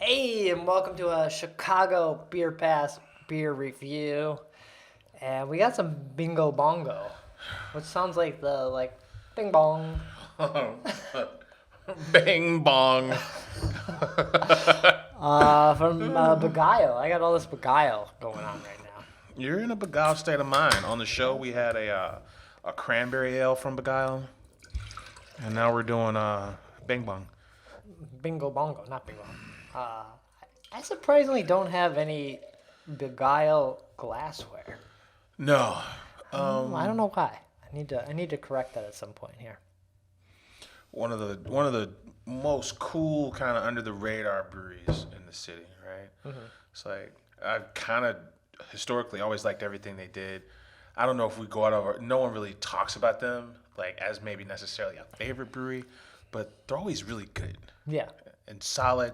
Hey, and welcome to a Chicago Beer Pass beer review. And we got some Bingo Bongo, which sounds like the Bing Bong. Bing bong. From Begyle. I got all this Begyle going on right now. You're in a Begyle state of mind. On the show, we had a cranberry ale from Begyle, and now we're doing Bing Bong. Bingo Bongo, not Bingo. I surprisingly don't have any Begyle glassware. No, I don't know why. I need to correct that at some point here. one of the most cool kind of under the radar breweries in the city, right? Mm-hmm. It's like I've kind of historically always liked everything they did. I don't know if we go out of no one really talks about them like as maybe necessarily a favorite brewery, but they're always really good. Yeah. And solid.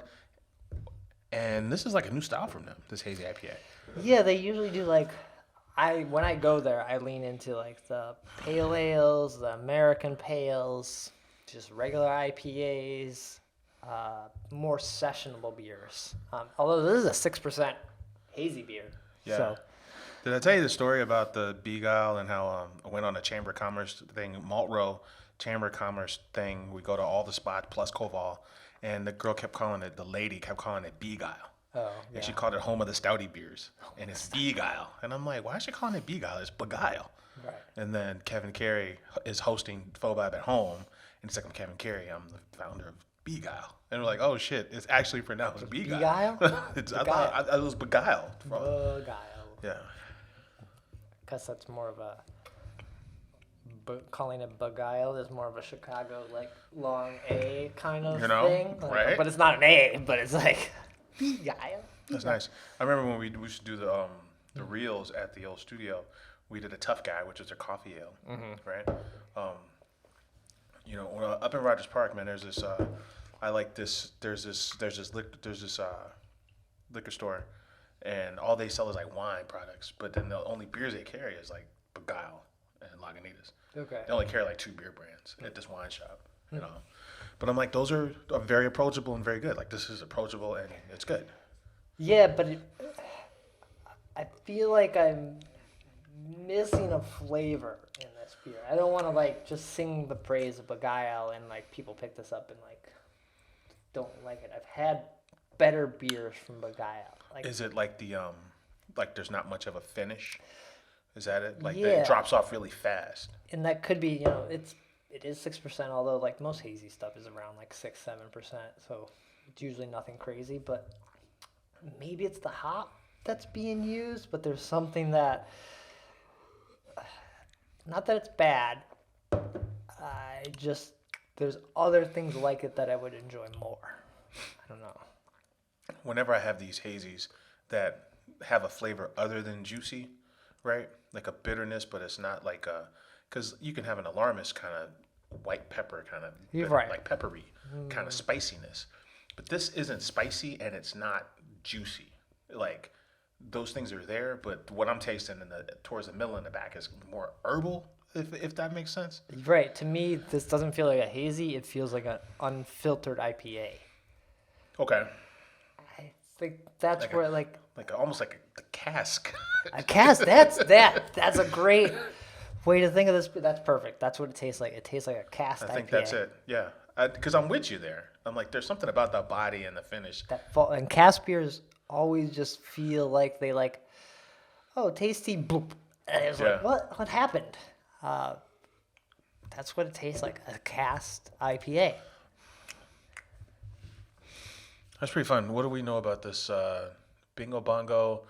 And this is like a new style from them, this Hazy IPA. Yeah, they usually do when I go there, I lean into like the pale ales, the American pales, just regular IPAs, more sessionable beers. Although this is a 6% hazy beer. Yeah. So, Did I tell you the story about the Begyle and how I went on a Chamber of Commerce thing, Malt Row Chamber of Commerce thing? We go to all the spots plus Koval, and the lady kept calling it Begyle. oh, yeah. And she called it home of the stouty beers. And it's Begyle. And I'm like, why is she calling it Begyle? It's Begyle. Right. And then Kevin Carey is hosting Phobab at home. And it's like, I'm Kevin Carey. I'm the founder of Begyle. And we're like, oh, shit. It's actually pronounced Begyle. Begyle? I thought it was Begyle. Begyle. Yeah. Because that's more of a... calling it Begyle is more of a Chicago, long A kind of thing. Right? But it's not an A, but it's like... Begyle. That's nice. I remember when we used to do the reels at the old studio. We did a Tough Guy, which is a coffee ale, right? Up in Rogers Park, man, there's this. I like this. There's this liquor store, and all they sell is like wine products. But then the only beers they carry is like Begyle and Lagunitas. Okay. They only carry like 2 beer brands at this wine shop, you know. But I'm like, those are very approachable and very good. Like, this is approachable and it's good. Yeah, but I feel like I'm missing a flavor in this beer. I don't want to just sing the praise of Begyle and people pick this up and don't like it. I've had better beers from Begyle. Is it like the there's not much of a finish? Is that it? Yeah. It drops off really fast. And that could be, it is 6%, although most hazy stuff is around 6-7%. So it's usually nothing crazy, but maybe it's the hop that's being used, but there's something that, not that it's bad, there's other things like it that I would enjoy more. I don't know. Whenever I have these hazies that have a flavor other than juicy, right? Like a bitterness, but it's not because you can have an alarmist kind of white pepper kind of, right. like peppery kind of spiciness. But this isn't spicy and it's not juicy. Like, those things are there, but what I'm tasting towards the middle and the back is more herbal, if that makes sense. Right. To me, this doesn't feel like a hazy. It feels like an unfiltered IPA. Okay. I think that's where almost like a cask. A cask. That's a great way to think of this. That's perfect. That's what it tastes like. It tastes like a cask IPA. I think that's it. Yeah. Because I'm with you there. I'm like, there's something about the body and the finish. And cask beers always just feel like they oh, tasty, bloop. And it's like, what happened? That's what it tastes like, a cask IPA. That's pretty fun. What do we know about this Bingo Bongo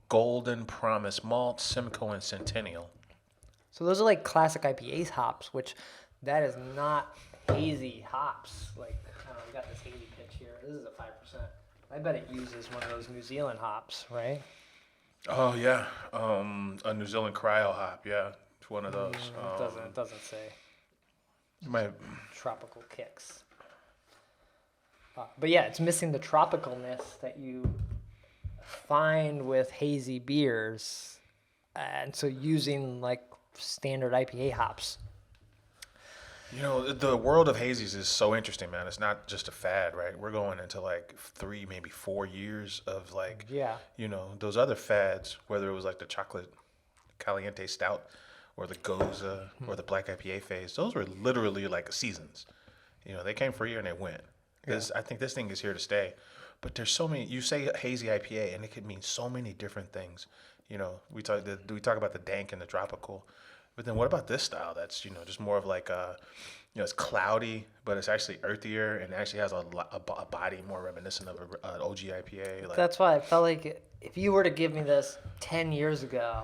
Golden Promise Malt, Simcoe, and Centennial? So those are classic IPAs hops, which that is not hazy hops. We got this hazy pitch here. This is a 5%. I bet it uses one of those New Zealand hops, right? Oh yeah, a New Zealand cryo hop. Yeah, it's one of those. It doesn't say. My Tropical kicks. But yeah, it's missing the tropicalness that you find with hazy beers, and so using standard IPA hops. You know, the world of hazies is so interesting, man. It's not just a fad, right? We're going into like 3, maybe 4 years of like, Yeah. you know, those other fads, whether it was like the chocolate caliente stout or the goza or the black IPA phase. Those were literally like seasons. You know, they came for a year and they went. I think this thing is here to stay. But there's so many. You say hazy IPA, and it could mean so many different things. You know, we talk about the dank and the tropical, but then what about this style? That's just more of like it's cloudy, but it's actually earthier and actually has a body more reminiscent of an OG IPA. Like, That's why I felt like if you were to give me this 10 years ago,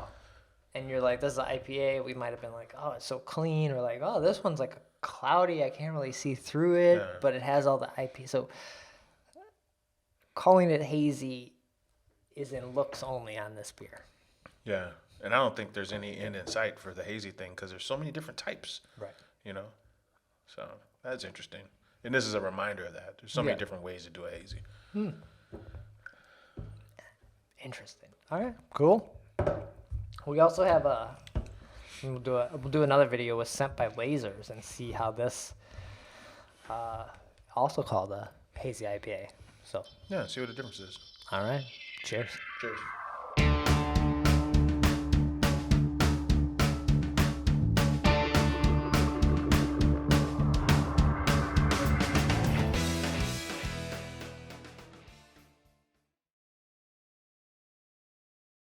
and you're like, this is an IPA, we might have been like, oh, it's so clean, or like, oh, this one's like cloudy, I can't really see through it, but it has all the IPA. So calling it hazy is in looks only on this beer. Yeah, and I don't think there's any end in sight for the hazy thing because there's so many different types. Right. You know, so that's interesting. And this is a reminder of that. There's so many different ways to do a hazy. Interesting. All right, cool. We also have we'll do another video with Sent by Lasers and see how this also called a hazy IPA. So Yeah, see what the difference is. all right, cheers. Cheers.